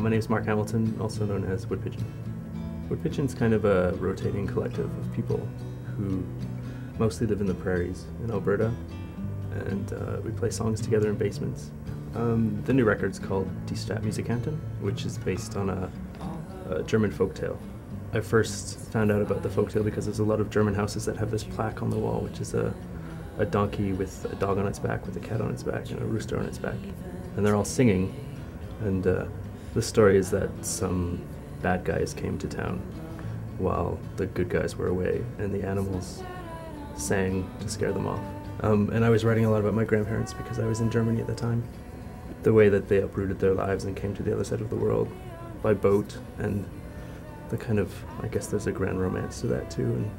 My name's Mark Hamilton, also known as Woodpigeon. Woodpigeon's kind of a rotating collective of people who mostly live in the prairies in Alberta, and we play songs together in basements. The new record's called Die Stadt Musikanten, which is based on a German folktale. I first found out about the folktale because there's a lot of German houses that have this plaque on the wall, which is a donkey with a dog on its back, with a cat on its back, and a rooster on its back. And they're all singing, and the story is that some bad guys came to town while the good guys were away, and the animals sang to scare them off. And I was writing a lot about my grandparents because I was in Germany at the time. The way that they uprooted their lives and came to the other side of the world by boat, and the kind of, I guess there's a grand romance to that too. And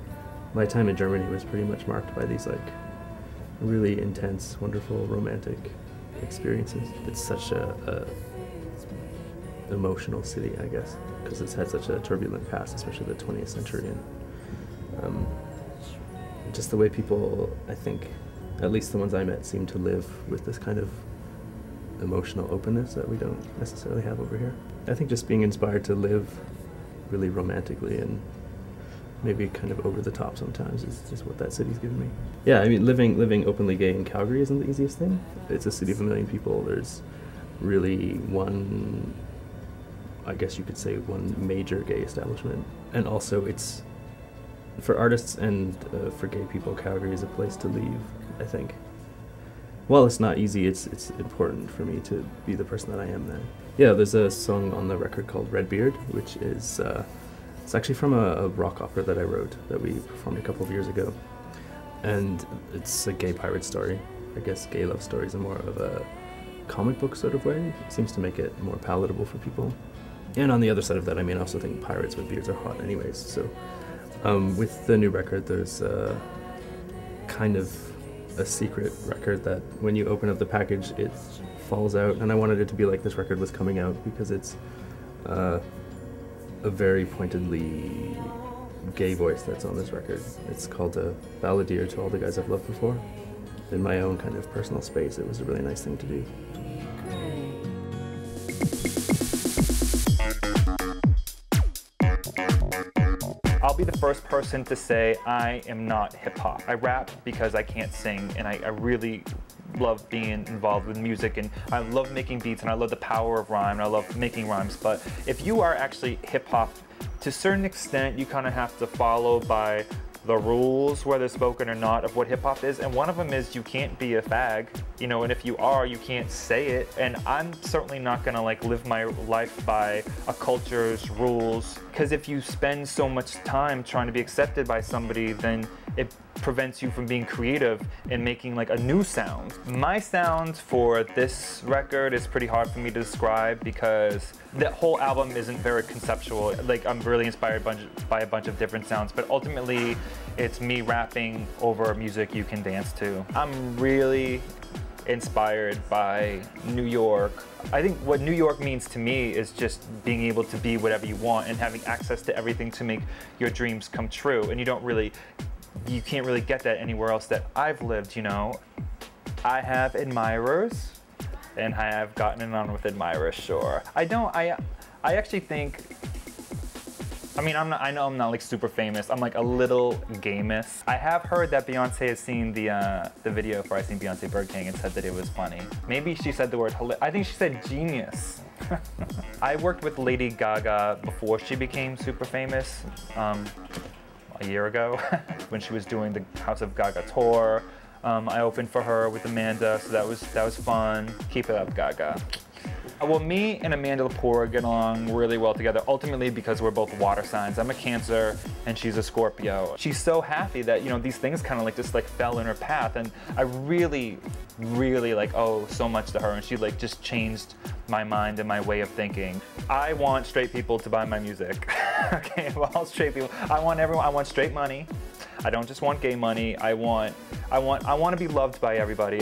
my time in Germany was pretty much marked by these like really intense, wonderful, romantic experiences. It's such a emotional city, I guess, because it's had such a turbulent past, especially the 20th century. And just the way people, I think, at least the ones I met, seem to live with this kind of emotional openness that we don't necessarily have over here. I think just being inspired to live really romantically and maybe kind of over the top sometimes is what that city's given me. Yeah, I mean, living openly gay in Calgary isn't the easiest thing. It's a city of 1 million people. There's really one, I guess you could say, one major gay establishment. And also it's, for artists and for gay people, Calgary is a place to leave, I think. While it's not easy, it's important for me to be the person that I am then. Yeah, there's a song on the record called Redbeard, which is, it's actually from a rock opera that I wrote that we performed a couple of years ago. And it's a gay pirate story. I guess gay love stories in more of a comic book sort of way. It seems to make it more palatable for people. And on the other side of that, I mean, I also think pirates with beards are hot anyways. So with the new record, there's kind of a secret record that when you open up the package, it falls out. And I wanted it to be like this record was coming out because it's a very pointedly gay voice that's on this record. It's called a balladeer to all the guys I've loved before. In my own kind of personal space, it was a really nice thing to do. I'll be the first person to say I am not hip-hop. I rap because I can't sing, and I really love being involved with music, and I love making beats, and I love the power of rhyme, and I love making rhymes. But if you are actually hip-hop, to a certain extent, you kind of have to follow by the rules, whether spoken or not, of what hip-hop is, and one of them is you can't be a fag, you know, and if you are, you can't say it. And I'm certainly not gonna like live my life by a culture's rules, because if you spend so much time trying to be accepted by somebody, then it prevents you from being creative and making like a new sound. My sound for this record is pretty hard for me to describe because the whole album isn't very conceptual. Like, I'm really inspired by a bunch of different sounds, but ultimately it's me rapping over music you can dance to. I'm really inspired by New York. I think what New York means to me is just being able to be whatever you want and having access to everything to make your dreams come true. And you can't really get that anywhere else that I've lived, you know. I have admirers, and I have gotten it on with admirers, sure. I actually think, I mean, I know I'm not like super famous. I'm like a little gamous. I have heard that Beyonce has seen the video for I Seen Beyonce Bird King and said that it was funny. Maybe she said the word I think she said genius. I worked with Lady Gaga before she became super famous. A year ago when she was doing the House of Gaga tour. I opened for her with Amanda, so that was fun. Keep it up, Gaga. Well, me and Amanda Lepore get along really well together, ultimately because we're both water signs. I'm a Cancer and she's a Scorpio. She's so happy that, you know, these things kind of like just like fell in her path, and I really like owe so much to her, and she like just changed my mind and my way of thinking. I want straight people to buy my music. Okay, well, straight people. I want straight money. I don't just want gay money. I want to be loved by everybody.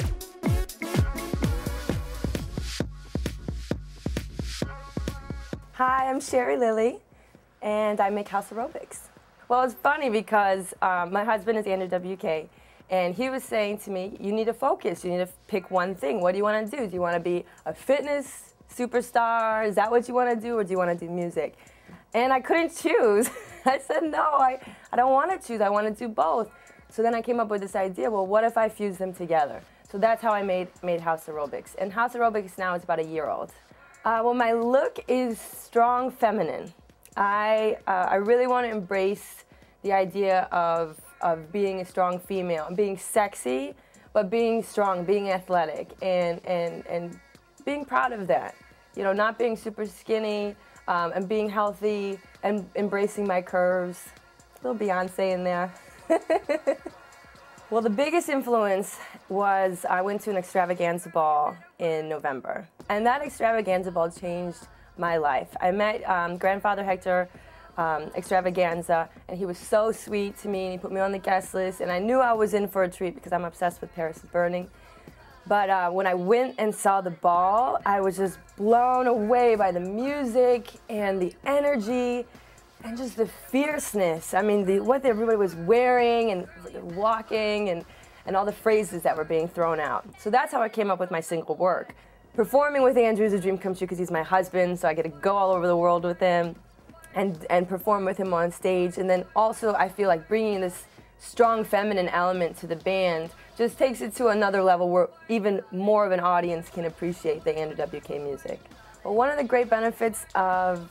Hi, I'm Sheri Lily, and I make house aerobics. Well, it's funny because my husband is Andrew WK, and he was saying to me, you need to focus, you need to pick one thing. What do you want to do? Do you want to be a fitness superstar? Is that what you want to do, or do you want to do music? And I couldn't choose. I said, no, I don't want to choose. I want to do both. So then I came up with this idea, well, what if I fuse them together? So that's how I made House Aerobics. And House Aerobics now is about a year old. Well, my look is strong feminine. I really want to embrace the idea of being a strong female, and being sexy, but being strong, being athletic, and being proud of that. You know, not being super skinny, and being healthy, and embracing my curves. A little Beyonce in there. Well, the biggest influence was I went to an extravaganza ball in November. And that extravaganza ball changed my life. I met Grandfather Hector extravaganza, and he was so sweet to me, and he put me on the guest list, and I knew I was in for a treat because I'm obsessed with Paris is Burning. But when I went and saw the ball, I was just blown away by the music and the energy and just the fierceness. I mean, what everybody was wearing and walking and all the phrases that were being thrown out. So that's how I came up with my single Work. Performing with Andrew is a dream come true because he's my husband, so I get to go all over the world with him and perform with him on stage. And then also I feel like bringing this strong feminine element to the band just takes it to another level where even more of an audience can appreciate the Andrew WK music. Well, one of the great benefits of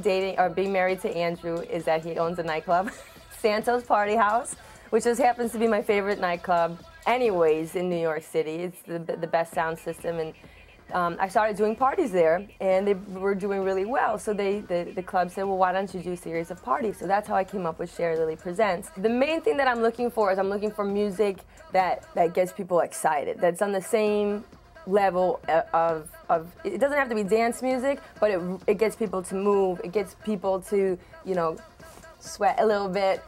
dating or being married to Andrew is that he owns a nightclub, Santos Party House, which just happens to be my favorite nightclub anyways in New York City. It's the best sound system, and I started doing parties there, and they were doing really well. So the club said, well, why don't you do a series of parties? So that's how I came up with Sheri Lily Presents. The main thing that I'm looking for is I'm looking for music that gets people excited, that's on the same level of it doesn't have to be dance music, but it gets people to move, it gets people to, you know, sweat a little bit.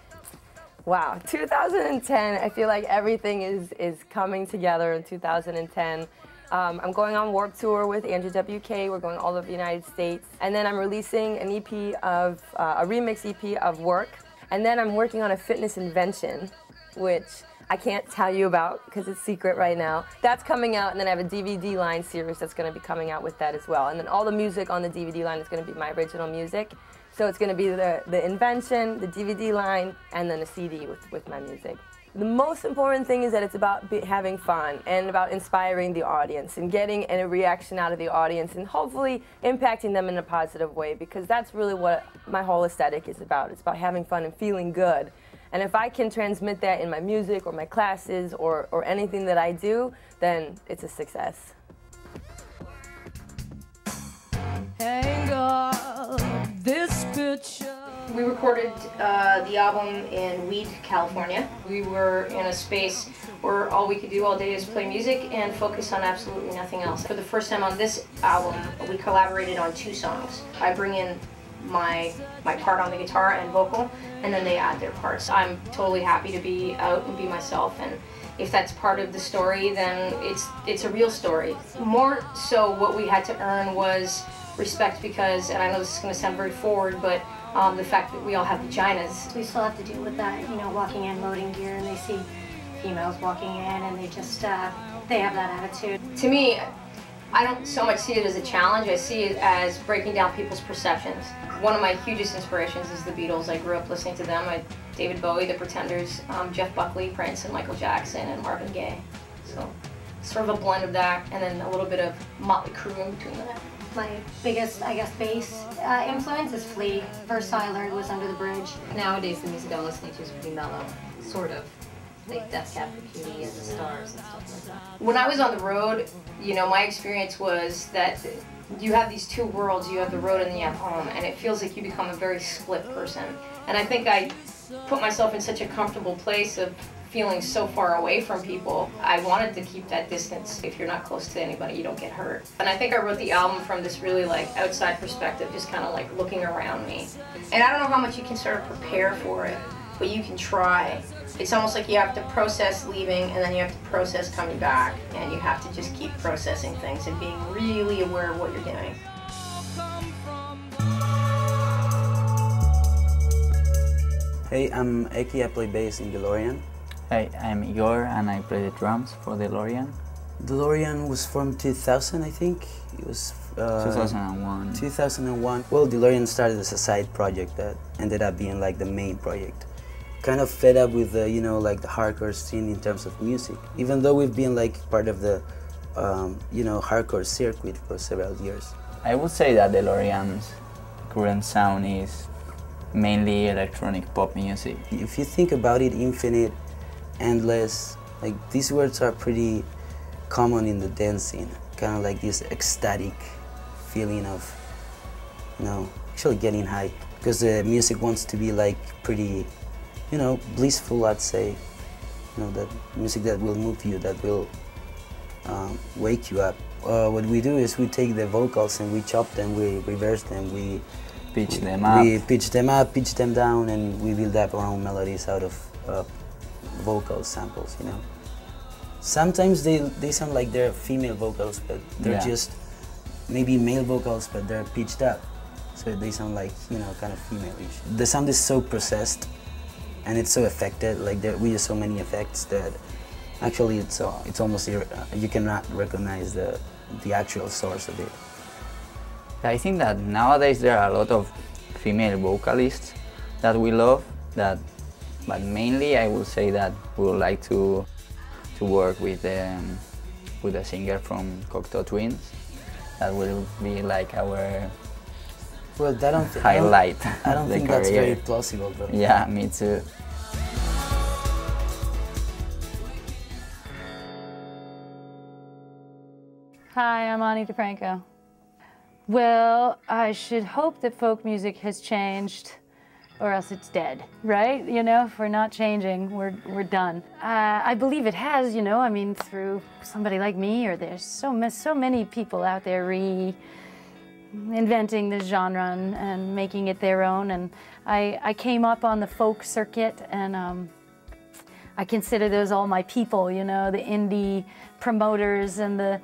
Wow, 2010, I feel like everything is coming together in 2010. I'm going on Warped Tour with Andrew WK. We're going all over the United States. And then I'm releasing an EP of, a remix EP of Work. And then I'm working on a fitness invention, which I can't tell you about because it's secret right now. That's coming out, and then I have a DVD line series that's going to be coming out with that as well. And then all the music on the DVD line is going to be my original music. So it's going to be the invention, the DVD line, and then a CD with my music. The most important thing is that it's about having fun and about inspiring the audience and getting a reaction out of the audience and hopefully impacting them in a positive way, because that's really what my whole aesthetic is about. It's about having fun and feeling good. And if I can transmit that in my music or my classes or anything that I do, then it's a success. Hang up this picture. We recorded the album in Weed, California. We were in a space where all we could do all day is play music and focus on absolutely nothing else. For the first time on this album, we collaborated on 2 songs. I bring in my part on the guitar and vocal, and then they add their parts. I'm totally happy to be out and be myself, and if that's part of the story, then it's a real story. More so what we had to earn was respect, because, and I know this is going to sound very forward, but the fact that we all have vaginas. We still have to deal with that, you know, walking in, loading gear, and they see females walking in, and they just, they have that attitude. To me, I don't so much see it as a challenge, I see it as breaking down people's perceptions. One of my hugest inspirations is the Beatles. I grew up listening to them. David Bowie, The Pretenders, Jeff Buckley, Prince, and Michael Jackson, and Marvin Gaye. So, sort of a blend of that, and then a little bit of Motley Crue in between that. My biggest, I guess, bass influence is Flea. First song I learned was Under the Bridge. Nowadays, the music I'm listening to is pretty mellow, sort of. Like Death Cab for Cutie and The Stars and stuff like that. When I was on the road, you know, my experience was that you have these 2 worlds. You have the road and you have home, and it feels like you become a very split person. And I think I put myself in such a comfortable place of feeling so far away from people. I wanted to keep that distance. If you're not close to anybody, you don't get hurt. And I think I wrote the album from this really like outside perspective, just kind of like looking around me. And I don't know how much you can sort of prepare for it, but you can try. It's almost like you have to process leaving, and then you have to process coming back, and you have to just keep processing things and being really aware of what you're doing. Hey, I'm Eki, I play bass in Delorean. Hi, I'm Yor and I play the drums for Delorean. Delorean was from 2000, I think. It was 2001. 2001. Well, Delorean started as a side project that ended up being like the main project. Kind of fed up with the, you know, like the hardcore scene in terms of music. Even though we've been like part of the, you know, hardcore circuit for several years. I would say that DeLorean's current sound is mainly electronic pop music. If you think about it, infinite, endless, like these words are pretty common in the dance scene. Kind of like this ecstatic feeling of, you know, actually getting high. Because the music wants to be like pretty, you know, blissful, I'd say. You know, that music that will move you, that will wake you up. What we do is we take the vocals and we chop them, we reverse them, we pitch them up. We pitch them up, pitch them down, and we build up our own melodies out of vocal samples, you know. Sometimes they sound like they're female vocals, but they're just maybe male vocals, but they're pitched up. So they sound like, you know, kind of female-ish. The sound is so processed and it's so affected, like we use so many effects that actually it's almost, you cannot recognize the actual source of it. I think that nowadays there are a lot of female vocalists that we love, but mainly I would say that we would like to work with a singer from Cocteau Twins. That will be like our highlight. I don't think that's very plausible though. Yeah, me too. Hi, I'm DiFranco. Well, I should hope that folk music has changed, or else it's dead, right? You know, if we're not changing, we're done. I believe it has, you know, I mean, through somebody like me, or there's so many people out there reinventing the genre and making it their own. And I came up on the folk circuit, and I consider those all my people, you know, the indie promoters and the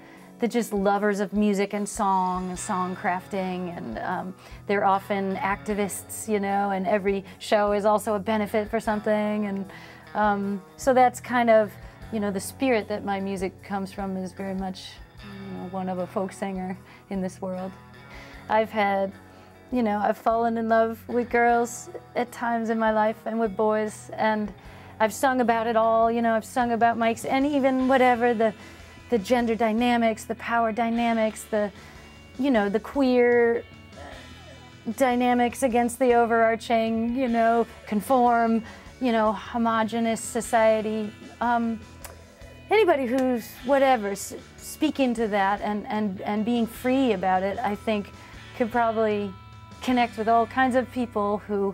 just lovers of music and song crafting, and they're often activists, you know, and every show is also a benefit for something, and so that's kind of, you know, the spirit that my music comes from is very much, you know, one of a folk singer in this world. I've had, you know, I've fallen in love with girls at times in my life and with boys, and I've sung about it all, you know, I've sung about mics and even whatever the gender dynamics, the power dynamics, you know, the queer dynamics against the overarching, you know, conform, you know, homogenous society. Anybody who's whatever, speaking to that and being free about it, I think could probably connect with all kinds of people who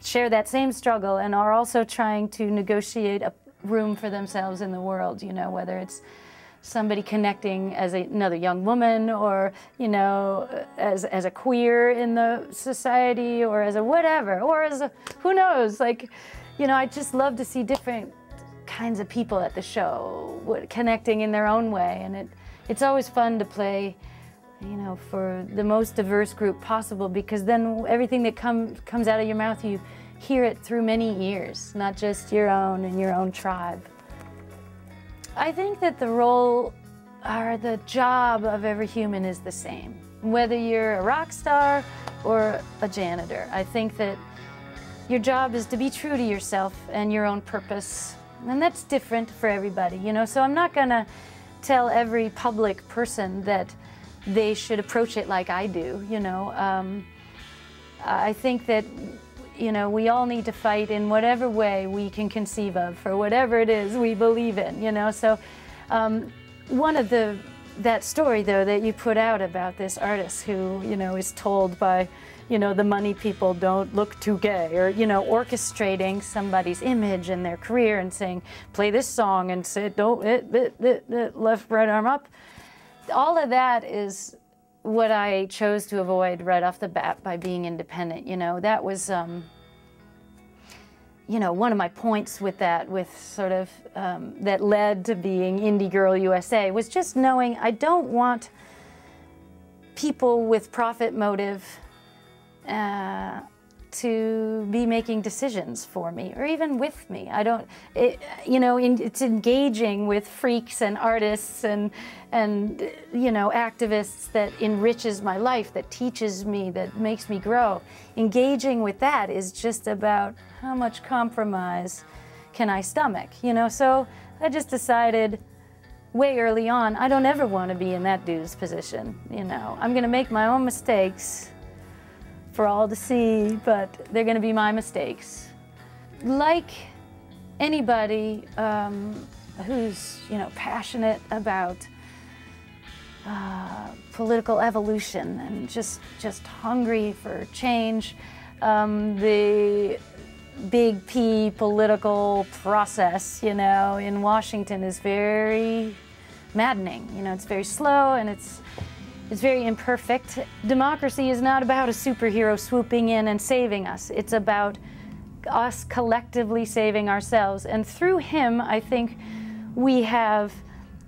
share that same struggle and are also trying to negotiate a room for themselves in the world, you know, whether it's somebody connecting as another young woman, or, you know, as a queer in the society, or as a whatever, or as a, who knows, like, you know, I just love to see different kinds of people at the show connecting in their own way, and it's always fun to play, you know, for the most diverse group possible, because then everything that comes out of your mouth, you hear it through many ears, not just your own and your own tribe. I think that the role, or the job of every human is the same. Whether you're a rock star or a janitor, I think that your job is to be true to yourself and your own purpose. And that's different for everybody, you know? So I'm not gonna tell every public person that they should approach it like I do, you know? I think that, you know, we all need to fight in whatever way we can conceive of for whatever it is we believe in, you know? So one of that story, though, that you put out about this artist who, you know, is told by, you know, the money people, don't look too gay, or, you know, orchestrating somebody's image and their career and saying, play this song and say, don't, left, right arm up. All of that is what I chose to avoid right off the bat by being independent. You know, that was, you know, one of my points with that, with sort of, that led to being Indie Girl USA, was just knowing I don't want people with profit motive to be making decisions for me or even with me. I don't, you know, it's engaging with freaks and artists and you know, activists that enriches my life, that teaches me, that makes me grow. Engaging with that is just about how much compromise can I stomach, you know? So I just decided way early on, I don't ever want to be in that dude's position, you know? I'm gonna make my own mistakes for all to see, but they're gonna be my mistakes. Like anybody who's, you know, passionate about political evolution and just hungry for change, the big P political process, you know, in Washington is very maddening. You know, it's very slow and it's very imperfect. Democracy is not about a superhero swooping in and saving us. It's about us collectively saving ourselves. And through him, I think we have,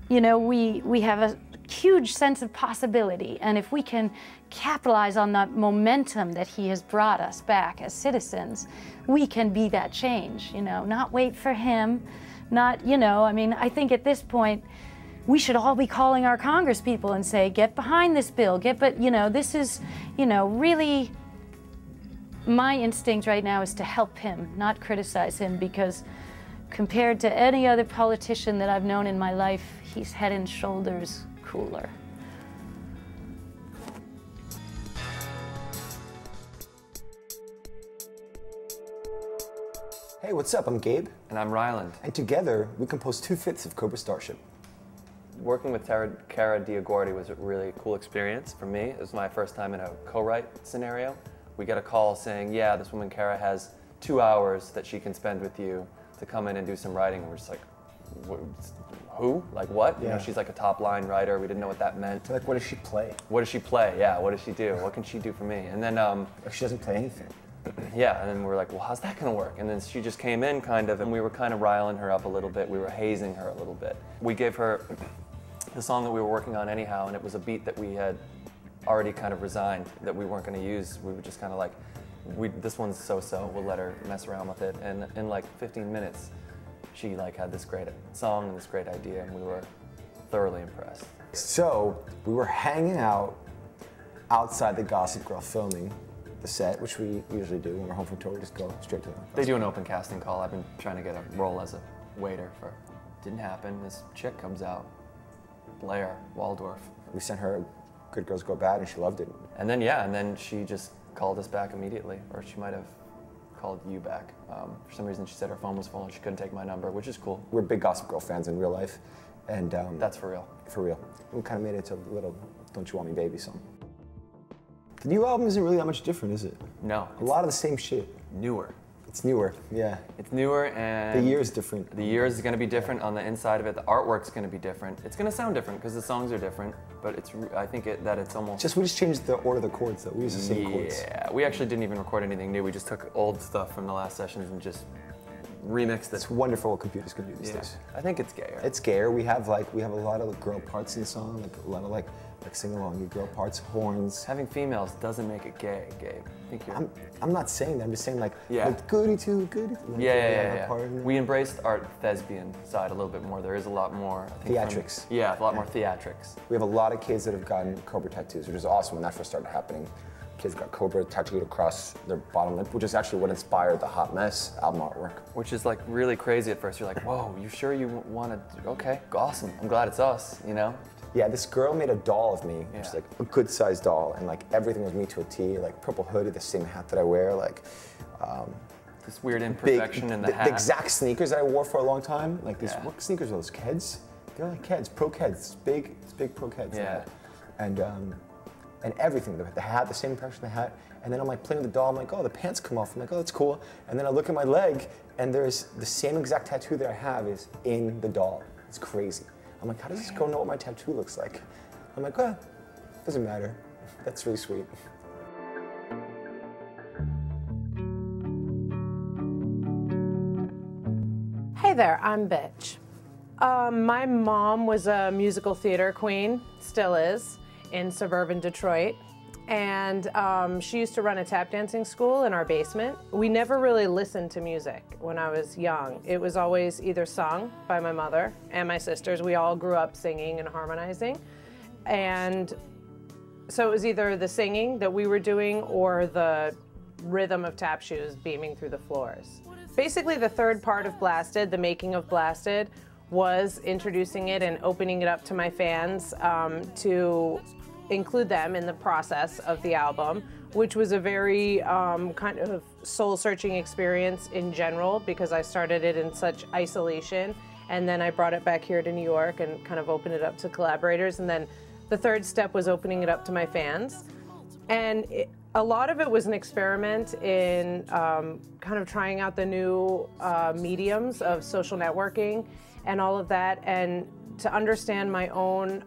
you know, we have a huge sense of possibility. And if we can capitalize on that momentum that he has brought us back as citizens, we can be that change, you know, not wait for him, not, you know, I mean, I think at this point, we should all be calling our Congress people and say, get behind this bill, but, you know, this is, you know, really, my instinct right now is to help him, not criticize him, because compared to any other politician that I've known in my life, he's head and shoulders cooler. Hey, what's up? I'm Gabe. And I'm Ryland. And together, we composed 2/5 of Cobra Starship. Working with Cara Diagordi was a really cool experience for me. It was my first time in a co-write scenario. We get a call saying, yeah, this woman Cara has 2 hours that she can spend with you to come in and do some writing. And we're just like, who? Like what? Yeah. You know, she's like a top line writer. We didn't know what that meant. Like, what does she play? What does she play? Yeah, what does she do? What can she do for me? And then if she doesn't play anything. Yeah, and then we're like, well, how's that gonna work? And then she just came in kind of, and we were kind of riling her up a little bit. We were hazing her a little bit. We gave her the song that we were working on anyhow, and it was a beat that we had already kind of resigned that we weren't gonna use. We were just kind of like, this one's so-so, we'll let her mess around with it. And in like 15 minutes, she like had this great song and this great idea, and we were thoroughly impressed. So we were hanging out outside the Gossip Girl filming the set, which we usually do when we're home from tour. We just go straight to them. They do an open casting call. I've been trying to get a role as a waiter for, didn't happen. This chick comes out, Blair Waldorf. We sent her Good Girls Go Bad, and she loved it. And then yeah, and then she just called us back immediately, or she might have called you back. For some reason, she said her phone was full and she couldn't take my number, which is cool. We're big Gossip Girl fans in real life, and that's for real. For real. We kind of made it into a little "Don't You Want Me, Baby" song. The new album isn't really that much different, is it? No. A lot of the same shit. Newer. It's newer, yeah. It's newer, and the year is different. The year is going to be different on the inside of it. The artwork's going to be different. It's going to sound different because the songs are different, but it's, I think that it's almost... we just changed the order of the chords, though. We use the same chords. Yeah, we actually didn't even record anything new. We just took old stuff from the last sessions and just remixed it. It's wonderful what computers can do these days. I think it's gayer. It's gayer. We have a lot of girl parts in the song, like a lot of like sing-along girl parts, horns. Having females doesn't make it gay, Gabe. I think you're... I'm not saying that. I'm just saying like goody two, goody. Like, yeah. We embraced our thespian side a little bit more. There is a lot more, I think, theatrics. A lot more theatrics. We have a lot of kids that have gotten Cobra tattoos, which is awesome when that first started happening. Kids got Cobra tattooed across their bottom lip, which is actually what inspired the Hot Mess album artwork. Which is like really crazy at first. You're like, whoa, you sure you want to? Okay, awesome. I'm glad it's us, you know? Yeah, this girl made a doll of me, which is like a good-sized doll, and like everything was me to a T, like purple hoodie, the same hat that I wear, like this weird imperfection in the hat. The exact sneakers that I wore for a long time, like these what sneakers are those? Keds? They're like Keds, pro Keds, big pro Keds. Yeah. And everything, the hat, the same impression of the hat, and then I'm like playing with the doll, I'm like, oh, the pants come off, I'm like, oh, that's cool, and then I look at my leg, and there's the same exact tattoo that I have is in the doll. It's crazy. I'm like, how does this girl know what my tattoo looks like? I'm like, well, doesn't matter. That's really sweet. Hey there, I'm Bitch. My mom was a musical theater queen, still is, in suburban Detroit. And she used to run a tap dancing school in our basement. We never really listened to music when I was young. It was always either sung by my mother and my sisters. We all grew up singing and harmonizing. And so it was either the singing that we were doing or the rhythm of tap shoes beaming through the floors. Basically, the third part of Blasted, the making of Blasted, was introducing it and opening it up to my fans to include them in the process of the album, which was a very kind of soul-searching experience in general, because I started it in such isolation, and then I brought it back here to New York and kind of opened it up to collaborators, and then the third step was opening it up to my fans. And a lot of it was an experiment in kind of trying out the new mediums of social networking and all of that, and to understand my own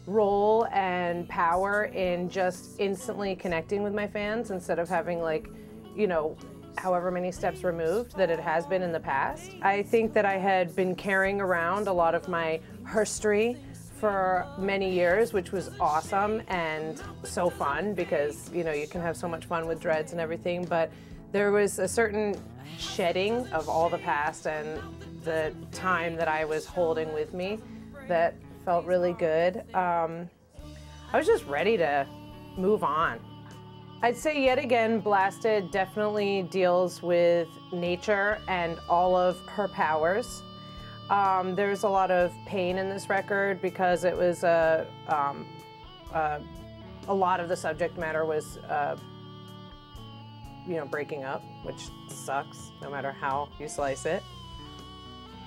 role and power in just instantly connecting with my fans instead of having, like, you know, however many steps removed that it has been in the past. I think that I had been carrying around a lot of my history for many years, which was awesome and so fun because, you know, you can have so much fun with dreads and everything, but there was a certain shedding of all the past and the time that I was holding with me that felt really good. I was just ready to move on. I'd say yet again, Blasted definitely deals with nature and all of her powers. There's a lot of pain in this record because it was a lot of the subject matter was, you know, breaking up, which sucks no matter how you slice it.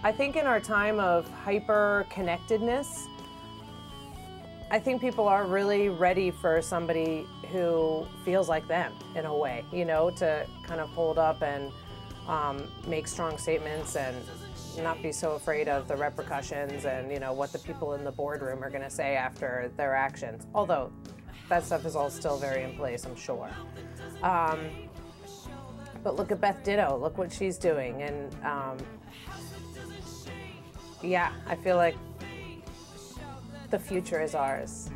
I think in our time of hyper-connectedness, I think people are really ready for somebody who feels like them in a way, you know, to kind of hold up and make strong statements and not be so afraid of the repercussions and, you know, what the people in the boardroom are going to say after their actions. Although that stuff is all still very in place, I'm sure. But look at Beth Ditto, look what she's doing. And yeah, I feel like the future is ours.